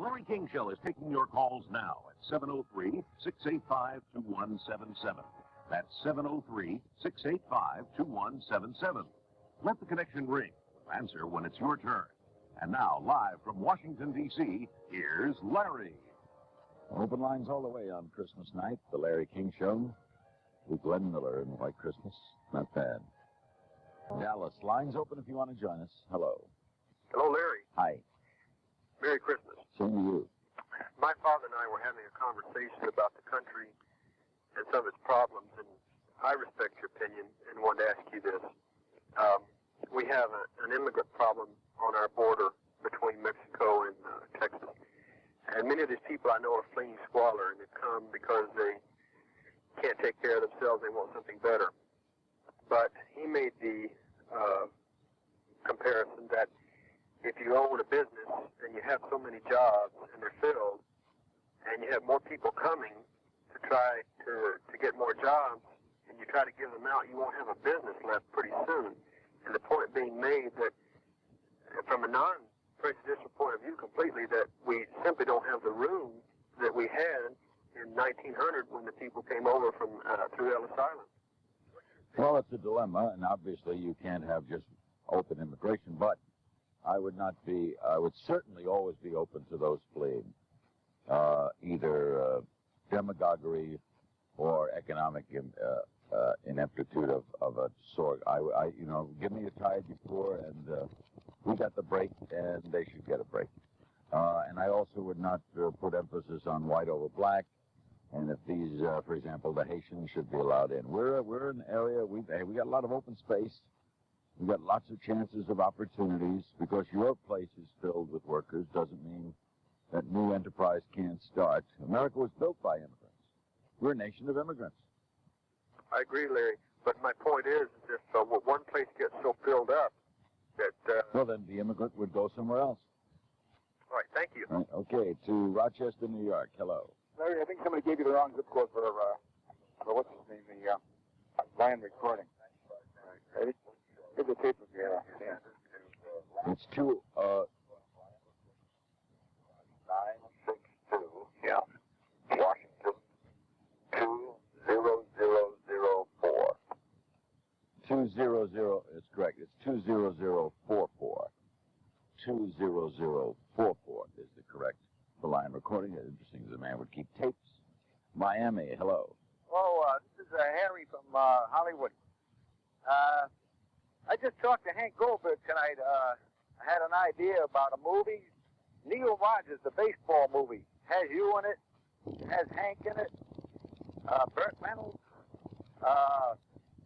Larry King Show is taking your calls now at 703-685-2177. That's 703-685-2177. Let the connection ring. Answer when it's your turn. And now, live from Washington, D.C., here's Larry. Open lines all the way on Christmas night. The Larry King Show with Glenn Miller and White Christmas. Not bad. Dallas, lines open if you want to join us. Hello. Hello, Larry. Hi. Merry Christmas. Same to you. My father and I were having a conversation about the country and some of its problems, and I respect your opinion and wanted to ask you this. We have an immigrant problem on our border between Mexico and Texas. And many of these people I know are fleeing squalor, and they've come because they can't take care of themselves. They want something better. But he made the comparison that if you own a business and you have so many jobs and they're filled, and you have more people coming to try to get more jobs, and you try to give them out, you won't have a business left pretty soon. And the point being made that from a non-prejudicial point of view completely, that we simply don't have the room that we had in 1900 when the people came over from through Ellis Island. Well, it's a dilemma, and obviously you can't have just open immigration, but I would certainly always be open to those fleeing, either demagoguery or economic ineptitude of a sort. Give me a tide before, and we got the break, and they should get a break. And I also would not put emphasis on white over black, and if these, for example, the Haitians should be allowed in. We're an area, we got a lot of open space. We've got lots of chances of opportunities. Because your place is filled with workers doesn't mean that new enterprise can't start. America was built by immigrants. We're a nation of immigrants. I agree, Larry. But my point is, if one place gets so filled up that... well, then the immigrant would go somewhere else. All right, thank you. Right, okay, to Rochester, New York. Hello. Larry, I think somebody gave you the wrong zip code for what's his name, the land recording. Ready? Here's the tape of your It's 962. Yeah. Washington 20004. 200. It's correct. It's 20044. 20044 is the correct line recording. It's interesting that a man would keep tapes. Miami. Hello. Hello. This is Harry from Hollywood. I just talked to Hank Goldberg tonight. I had an idea about a movie. Neil Rogers, the baseball movie, has you in it. It has Hank in it. Burt Reynolds,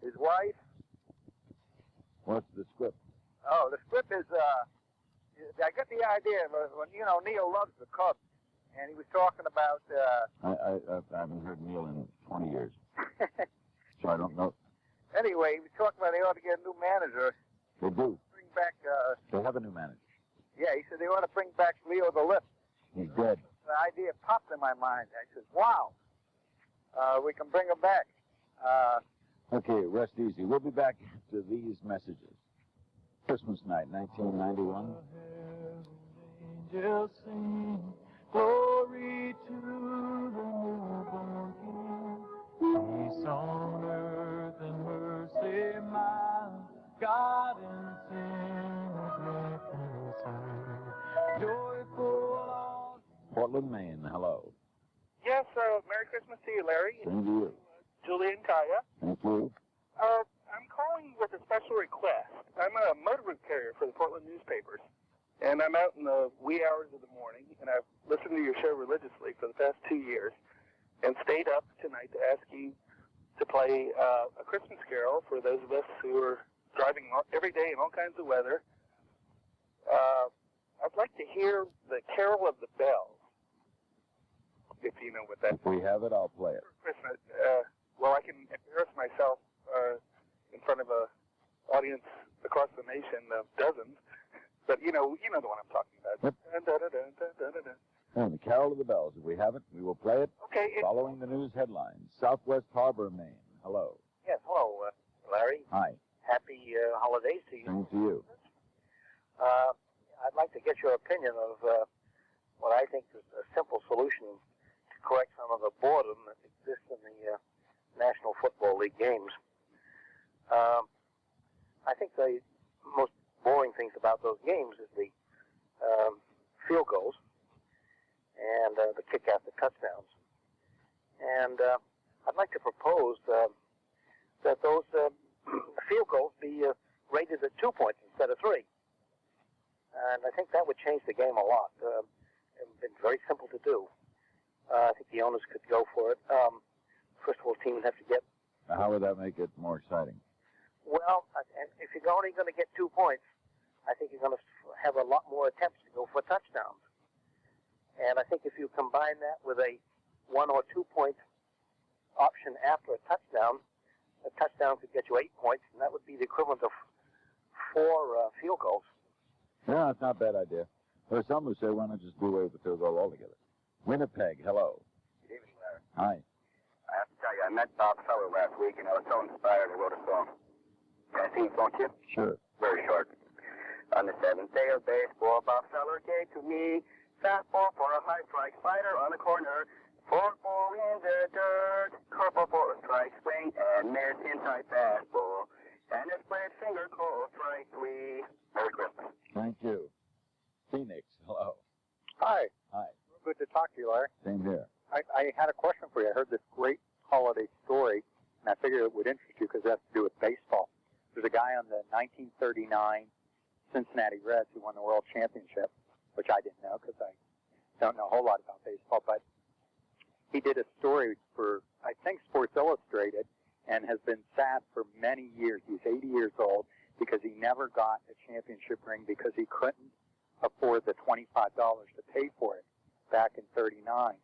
his wife. What's the script? Oh, the script is, I got the idea when, Neil loves the Cubs. And he was talking about... I haven't heard Neil in 20 years. So I don't know. Anyway, he was talking about they ought to get a new manager. They do. Bring back... They have a new manager. Yeah, he said they ought to bring back Leo the Lip. He's dead. The idea popped in my mind. I said, wow, we can bring him back. Okay, rest easy. We'll be back to these messages. Christmas night, 1991. Angels sing, glory to the newborn King. Peace on earth and mercy mild, God and sinners reconciled. Joyful all. Portland, Maine. Hello. Yes, Merry Christmas to you, Larry. Same to you. Julie and Kaya. Thank you. I'm calling with a special request. I'm a motor route carrier for the Portland newspapers, and I'm out in the wee hours of the morning, and I've listened to your show religiously for the past 2 years, and stayed up tonight to ask you to play a Christmas carol for those of us who are driving every day in all kinds of weather. I'd like to hear the Carol of the Bells, if you know what that is. If we have it, I'll play it. For Christmas, well, I can embarrass myself in front of a audience across the nation of dozens, but you know the one I'm talking about. Yep. And the Carol of the Bells. If we have it, we will play it. Okay. Following the news headlines. Southwest Harbor, Maine. Hello. Yes, hello, Larry. Hi. Happy holidays to you. Same to you. I'd like to get your opinion of what I think is a simple solution to correct some of the boredom that exists in the National Football League games. I think the most boring things about those games is the field goals and the kick after touchdowns. And I'd like to propose that those field goals be rated at 2 points instead of 3. And I think that would change the game a lot. It's been very simple to do. I think the owners could go for it. First of all, teams have to get... How would that make it more exciting? Well, if you're only going to get 2 points, I think you're going to have a lot more attempts to go for touchdowns. And I think if you combine that with a 1 or 2 point option after a touchdown could get you 8 points, and that would be the equivalent of 4 field goals. Yeah, it's not a bad idea. There are some who say, why not just do away with the field goal altogether? Winnipeg, hello. Good evening, Larry. Hi. I have to tell you, I met Bob Feller last week, and I was so inspired I wrote a song. Can I sing it, don't you? Sure. Very short. On the 7th day of baseball, Bob Feller gave to me fastball for a high strike, slider on the corner, forkball in the dirt, curveball for a strike swing, and miss inside fastball, and a split finger called strike 3. Merry Christmas. Thank you. Phoenix, hello. Hi. Hi. Good to talk to you, Larry. Same here. I had a question for you. I heard this great holiday story, and I figured it would interest you because it has to do with baseball. There's a guy on the 1939 Cincinnati Reds who won the World Championship, which I didn't know because I don't know a whole lot about baseball, but he did a story for, I think, Sports Illustrated, and has been sad for many years. He's 80 years old because he never got a championship ring because he couldn't afford the $25 to pay for it back in 39.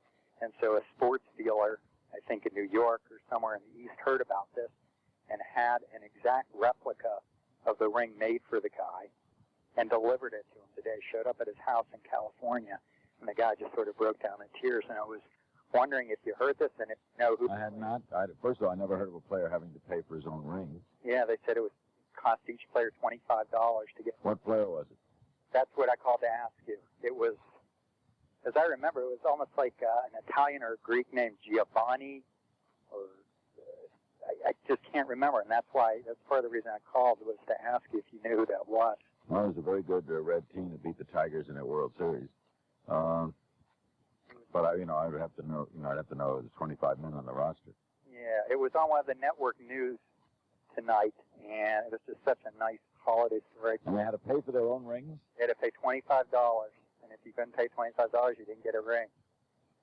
And so a sports dealer, I think in New York or somewhere in the East, heard about this and had an exact replica of the ring made for the guy and delivered it to him today. Showed up at his house in California, and the guy just sort of broke down in tears. And I was wondering if you heard this and if you know who. I had not. First of all, I never heard of a player having to pay for his own ring. Yeah, they said it would cost each player $25 to get. What player was it? That's what I called to ask you. It was, as I remember, it was almost like an Italian or a Greek named Giovanni, or I just can't remember, and that's part of the reason I called was to ask you if you knew who that was. Well, it was a very good red team that beat the Tigers in their World Series. But I would have to know. I'd have to know there's 25 men on the roster. Yeah, it was on one of the network news tonight, and it was just such a nice holiday story. And they had to pay for their own rings? They had to pay $25, and if you couldn't pay $25, you didn't get a ring.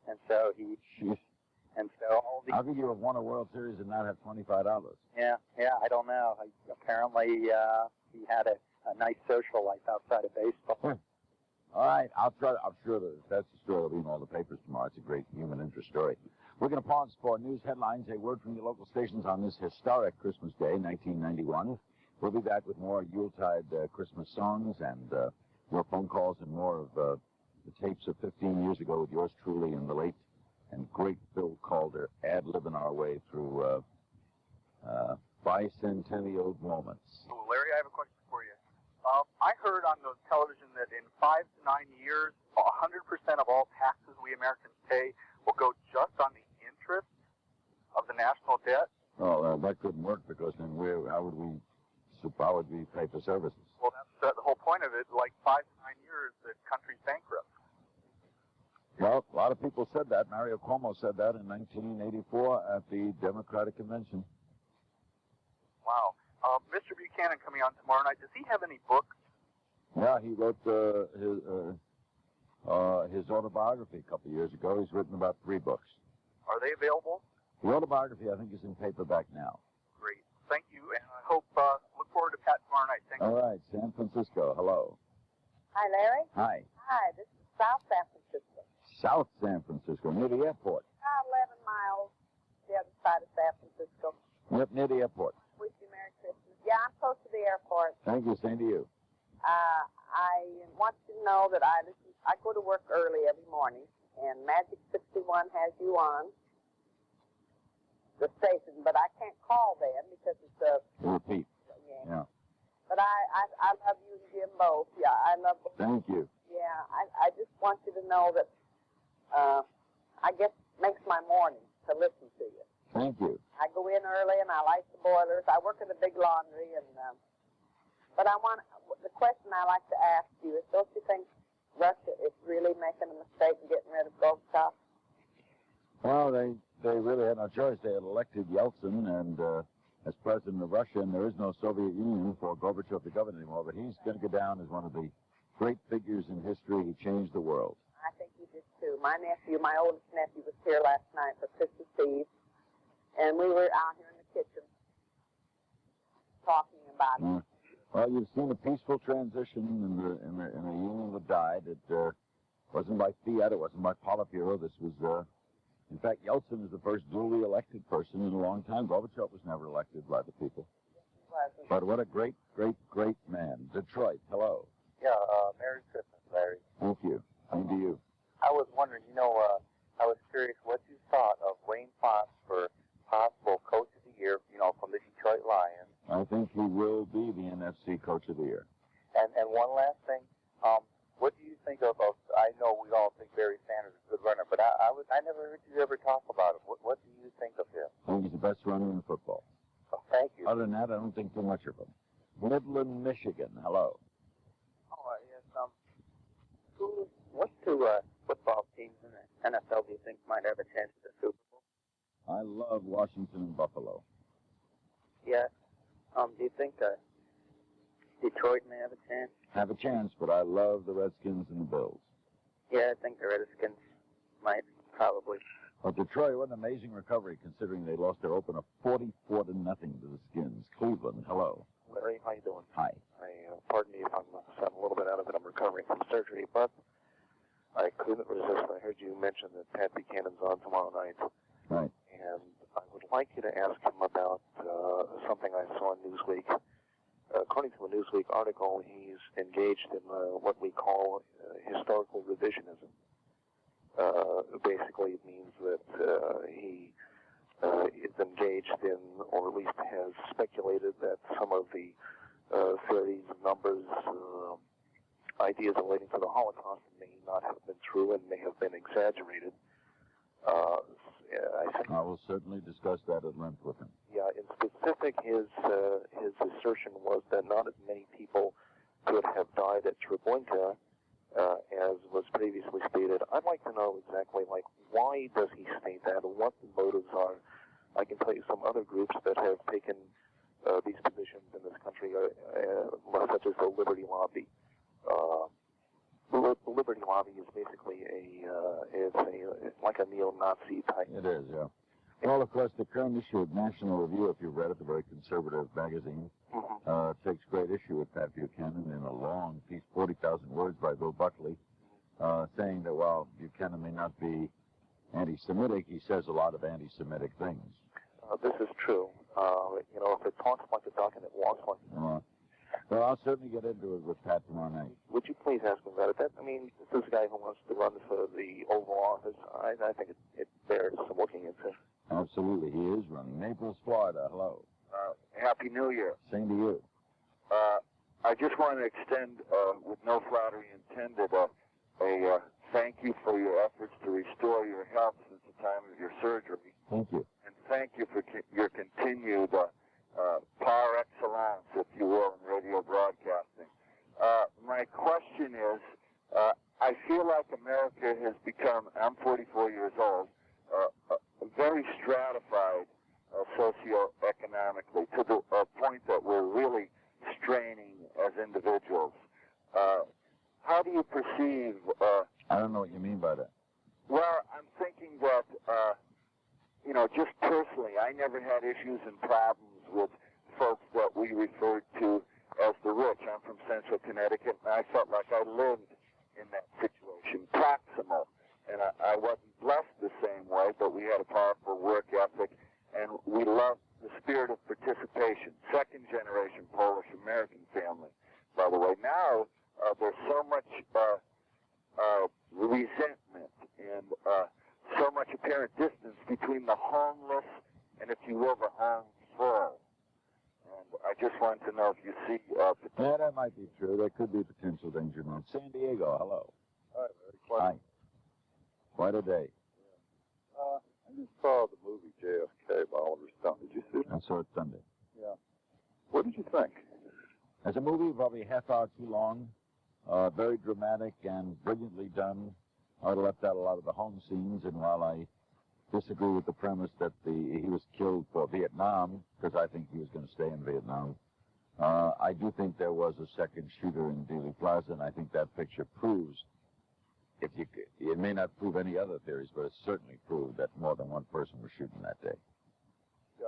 And so Jeez. And so all the. How could you have won a World Series and not have $25? Yeah, I don't know. Apparently, he had a nice social life outside of baseball. All right, I'm sure that's the story that'll be in all the papers tomorrow. It's a great human interest story. We're going to pause for news headlines, a word from your local stations on this historic Christmas Day, 1991. We'll be back with more Yuletide Christmas songs and more phone calls and more of the tapes of 15 years ago with yours truly and the late and great Bill Calder ad-libbing our way through bicentennial moments. Oh, Larry, I have a question for you. I heard on the television that in 5 to 9 years, 100% of all taxes we Americans pay will go just on the interest of the national debt. Oh, that couldn't work because then how would we pay for services? Well, that's the whole point of it. Like 5 to 9 years, the country's bankrupt. Well, a lot of people said that. Mario Cuomo said that in 1984 at the Democratic Convention. Wow. Mr. Buchanan coming on tomorrow night. Does he have any books? Yeah, he wrote his autobiography a couple of years ago. He's written about 3 books. Are they available? The autobiography, I think, is in paperback now. Great. Thank you, and I hope, look forward to Pat tomorrow night. Thank you. All right, San Francisco, hello. Hi, Larry. Hi. Hi, this is South San Francisco. South San Francisco, near the airport. About 11 miles the other side of San Francisco. Yep, near the airport. Wish you Merry Christmas. Yeah, I'm close to the airport. Thank you, same to you. I want you to know that I go to work early every morning, and Magic 61 has you on the station, but I can't call them because it's a Repeat. yeah. Yeah. But I love you and Jim both. Yeah, I love both. Thank you. Yeah, Yeah, I just want you to know that I guess it makes my morning to listen to you. Thank you. I go in early and I light the boilers. I work in a big laundry, and but the question I like to ask you is, don't you think Russia is really making a mistake in getting rid of Gorbachev? Well, they really had no choice. They had elected Yeltsin and as president of Russia, and there is no Soviet Union for Gorbachev to govern anymore. But he's going to go down as one of the great figures in history. He changed the world. I think he did too. My oldest nephew, was here last night for Christmas Eve, and we were out here in the kitchen talking about it. Well, you've seen a peaceful transition in a union that died. It wasn't by fiat. It wasn't by Politburo. This was, in fact, Yeltsin is the first duly elected person in a long time. Gorbachev was never elected by the people. But what a great, great, great man. Detroit, hello. Yeah, Merry Christmas, Larry. Thank you. Same to you. I was wondering, I was curious what you thought of Wayne Fontes for possible Coach of the Year, from the Detroit Lions. I think he will be the NFC Coach of the Year. And one last thing, what do you think of I know we all think Barry Sanders is a good runner, but I never heard you ever talk about him. What do you think of him? I think he's the best runner in football. Oh, thank you. Other than that, I don't think too much of him. Midland, Michigan, hello. Oh, yes, what two football teams in the NFL do you think might have a chance at the Super Bowl? I love Washington and Buffalo. Yeah. Do you think Detroit may have a chance? Have a chance, but I love the Redskins and the Bills. Yeah, I think the Redskins might, probably. Well, Detroit, what an amazing recovery, considering they lost their opener 44-0 to the Skins. Cleveland, hello. Larry, how you doing? Hi. Pardon me if I'm sounding a little bit out of it. I'm recovering from surgery, but I couldn't resist. I heard you mention that Pat Buchanan's on tomorrow night. Right. And I would like you to ask him about something I saw in Newsweek. According to a Newsweek article, he's engaged in what we call historical revisionism. Basically, it means that he is engaged in, or at least has speculated that some of the theories, numbers, ideas relating to the Holocaust may not have been true and may have been exaggerated. I will certainly discuss that at length with him. Yeah, in specific, his assertion was that not as many people could have died at Treblinka as was previously stated. I'd like to know exactly, why does he state that, and what the motives are. I can tell you some other groups that have taken these positions in this country, such as the Liberty Lobby. The Liberty Lobby is basically it's like a neo-Nazi type. It is, yeah. Well, of course, the current issue of National Review, if you've read it, the very conservative magazine, takes great issue with Pat Buchanan in a long piece, 40,000 words by Bill Buckley, saying that while Buchanan may not be anti-Semitic, he says a lot of anti-Semitic things. This is true. If it talks like a duck and it walks like a duck. Well, I'll certainly get into it with Pat tomorrow night. Would you please ask him about it? This is a guy who wants to run for the Oval Office. I think it bears some looking into. Absolutely, he is running. Naples, Florida, hello. Happy New Year. Same to you. I just want to extend, with no flattery intended, a thank you for your efforts to restore your health since the time of your surgery. Thank you. And thank you for your continued par excellence, if you will, in radio broadcasting. My question is, I feel like America has become, I'm 44 years old, very stratified socioeconomically, to the point that we're really straining as individuals. How do you perceive... I don't know what you mean by that. Well, I'm thinking that, just personally, I never had issues and problems with folks that we referred to as the rich. I'm from Central Connecticut, and I felt like I lived in that situation, proximal. And I wasn't blessed the same way, but we had a powerful work ethic, and we loved the spirit of participation. Second generation Polish American family, by the way. Now, there's so much resentment and so much apparent distance between the homeless and, if you will, the home full. And I just wanted to know if you see Yeah, that might be true. There could be potential danger, man. San Diego, hello. Hi, Larry. Hi. Quite a day. I just saw the movie JFK by Oliver Stone. Did you see it? I saw it Sunday. Yeah. What did you think? As a movie, probably a half hour too long. Very dramatic and brilliantly done. I would have left out a lot of the home scenes, and while I disagree with the premise that he was killed for Vietnam, because I think he was going to stay in Vietnam, I do think there was a second shooter in Dealey Plaza, and I think that picture proves, it may not prove any other theories, but it certainly proved that more than one person was shooting that day. Yeah,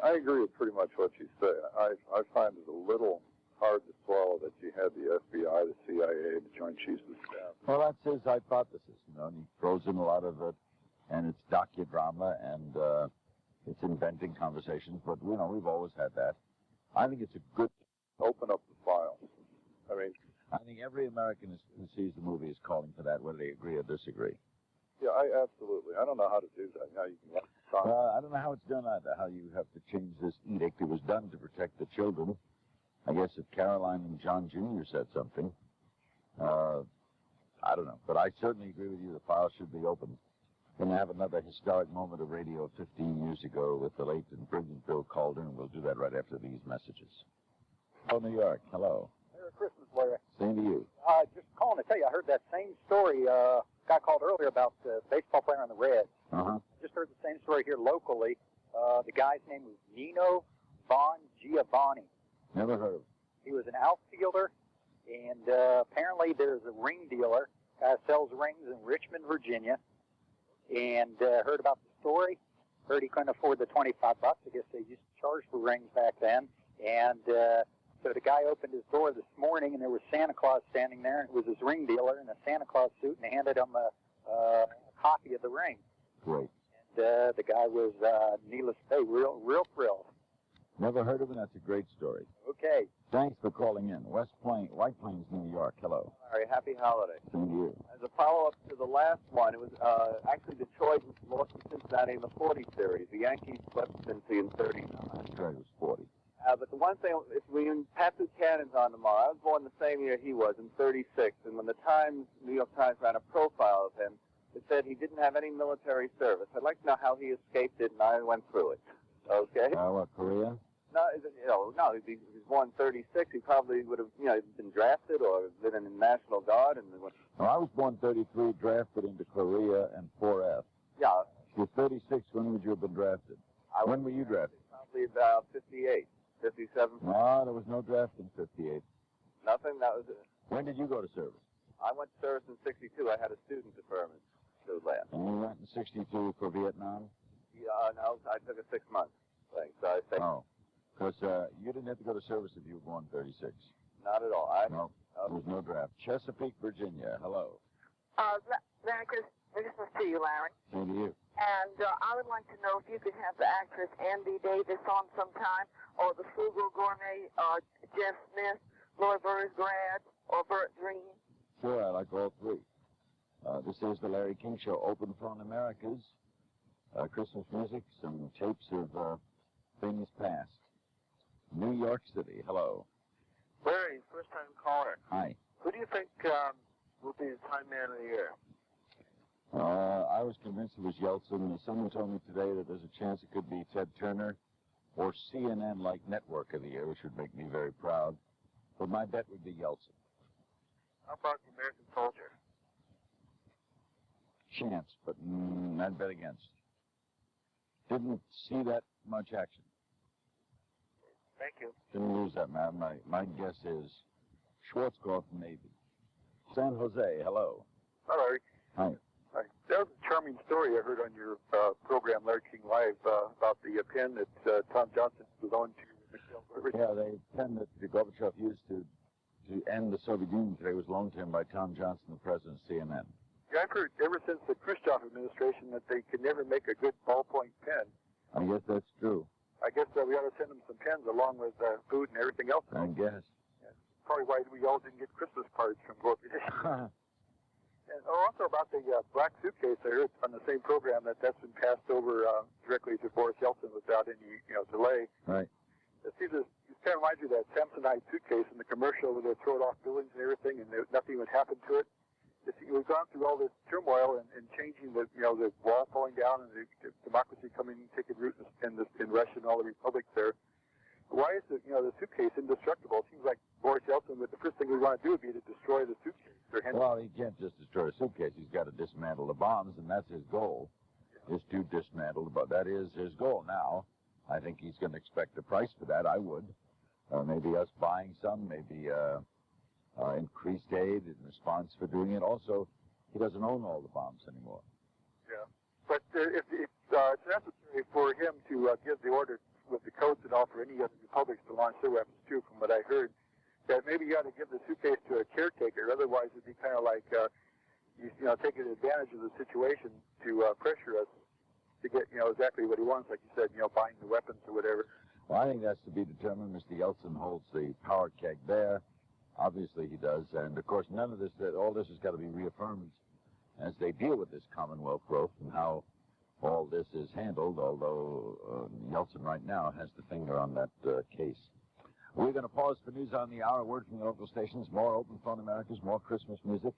I agree with pretty much what you say. I find it a little hard to swallow that you had the FBI, the CIA, the Joint Chiefs of Staff. Well, that's his hypothesis, and he throws in a lot of it, and it's docudrama, and it's inventing conversations, but, we've always had that. I think it's a good... Open up the file. I think every American who sees the movie is calling for that, whether they agree or disagree. Yeah, absolutely. I don't know how to do that. How you can I don't know how it's done either, how you have to change this edict. It was done to protect the children. I guess if Caroline and John Jr. said something, I don't know. But I certainly agree with you. The file should be open. Going to have another historic moment of radio 15 years ago with the late and brilliant Bill Calder, and we'll do that right after these messages. Oh, New York, hello. Merry Christmas, Larry. Same to you. Just calling to tell you, I heard that same story. Guy called earlier about the baseball player on the Reds. Just heard the same story here locally. The guy's name was Nino Von Giovanni. Never heard of him. He was an outfielder, and apparently there's a ring dealer. Guy sells rings in Richmond, Virginia, and heard about the story. Heard he couldn't afford the $25. I guess they used to charge for rings back then. And so the guy opened his door this morning, and there was Santa Claus standing there, and it was his ring dealer in a Santa Claus suit, and he handed him a copy of the ring. Great. And the guy was, needless to say, real thrilled. Never heard of him. That's a great story. Okay. Thanks for calling in. White Plains, New York. Hello. All right, happy holiday. Same to you. As a follow-up to the last one, it was actually Detroit lost to Cincinnati in the 40 series. The Yankees swept Cincy in 39. Detroit was 40. But the one thing, if Pat Buchanan's on tomorrow, I was born the same year he was, in 36, and when the New York Times ran a profile of him, it said he didn't have any military service. I'd like to know how he escaped it, and I went through it. Okay? What, Korea? No, no. He was born 36. He probably would have, been drafted or been in the National Guard. No, I was born 33, drafted into Korea and 4F. Yeah. If you're 36, when would you have been drafted? When were you drafted? Probably about 58, 57. No, there was no draft in 58. Nothing? That was it. When did you go to service? I went to service in 62. I had a student deferment to last. And you went in 62 for Vietnam? Yeah, no, I took a 6-month thing. So I think. Oh. Because you didn't have to go to service if you were born 36. Not at all. No, there was no draft. Chesapeake, Virginia. Hello. Merry Christmas to you, Larry. Same to you. And I would like to know if you could have the actress Andy Davis on sometime, or the Frugal Gourmet, Jeff Smith, Lloyd Grad, or Burt Green. Sure, I like all three. This is the Larry King Show, Open Phone Americas. Christmas music, some tapes of things past. New York City, hello. Larry, first-time caller. Hi. Who do you think will be the Time Man of the Year? I was convinced it was Yeltsin. Someone told me today that there's a chance it could be Ted Turner or CNN like Network of the Year, which would make me very proud. But my bet would be Yeltsin. How about the American Soldier? Chance, but I'd bet against. Didn't see that much action. Thank you. Didn't lose that, man. My guess is Schwarzkopf, maybe. San Jose, hello. Hi, Larry. Hi. Hi. That was a charming story I heard on your program, Larry King Live, about the pen that Tom Johnson was on to Mikhail Gorbachev. Yeah, the pen that Gorbachev used to end the Soviet Union today was loaned to him by Tom Johnson, the president of CNN. Yeah, I've heard ever since the Khrushchev administration that they could never make a good ballpoint pen. I guess that's true. I guess we ought to send them some pens along with food and everything else. I guess. Yeah, probably why we all didn't get Christmas cards from Gorbachev. And also about the black suitcase, I heard on the same program that's been passed over directly to Boris Yeltsin without any delay. Right. See, you kind of reminds you of that Samsonite suitcase in the commercial where they throw it off buildings and everything, and nothing would happen to it. We've gone through all this turmoil and changing the wall falling down and the democracy coming, taking root in Russia and all the republics there. Why is the suitcase indestructible? It seems like Boris Yeltsin, the first thing we want to do would be to destroy the suitcase. Well, he can't just destroy a suitcase. He's got to dismantle the bombs, and that's his goal, is to dismantle the bombs. That is his goal now. I think he's going to expect a price for that. I would. Maybe us buying some, maybe increased aid in response for doing it. Also, he doesn't own all the bombs anymore. Yeah. But if it's necessary for him to give the order with the codes and all for any other republics to launch their weapons too, from what I heard, that maybe you ought to give the suitcase to a caretaker. Otherwise, it'd be kind of like taking advantage of the situation to pressure us to get exactly what he wants, like you said, buying the weapons or whatever. Well, I think that's to be determined. Mr. Yeltsin holds the power keg there. Obviously, he does. And, of course, none of this, all this has got to be reaffirmed as they deal with this Commonwealth growth and how all this is handled, although Yeltsin right now has the finger on that case. We're going to pause for news on the hour. Word from the local stations. More Open Phone Americas, more Christmas music.